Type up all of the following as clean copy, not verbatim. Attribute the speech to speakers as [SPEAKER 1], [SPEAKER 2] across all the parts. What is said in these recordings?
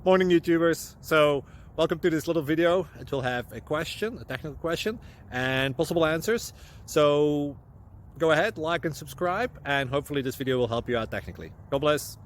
[SPEAKER 1] Morning, YouTubers. So welcome to this little video. It will have a question, a technical question, and possible answers. So go ahead, like and subscribe, and hopefully this video will help you out technically. God bless.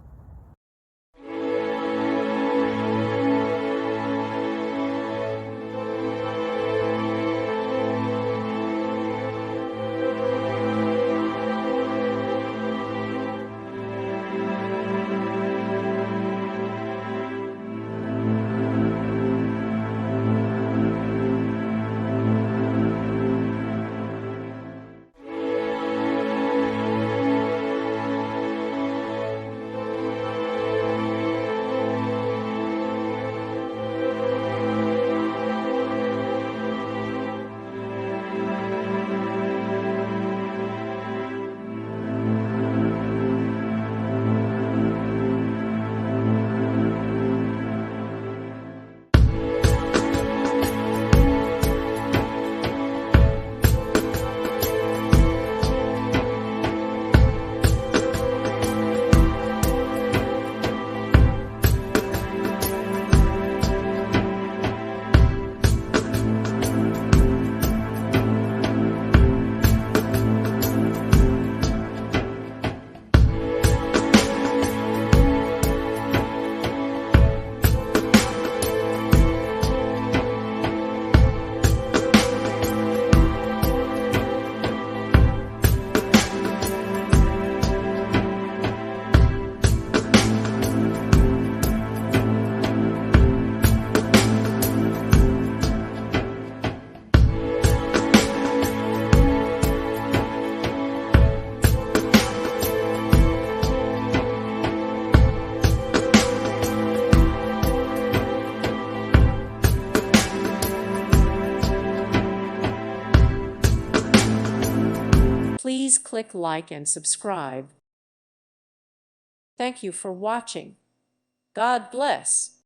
[SPEAKER 2] Please click like and subscribe. Thank you for watching. God bless.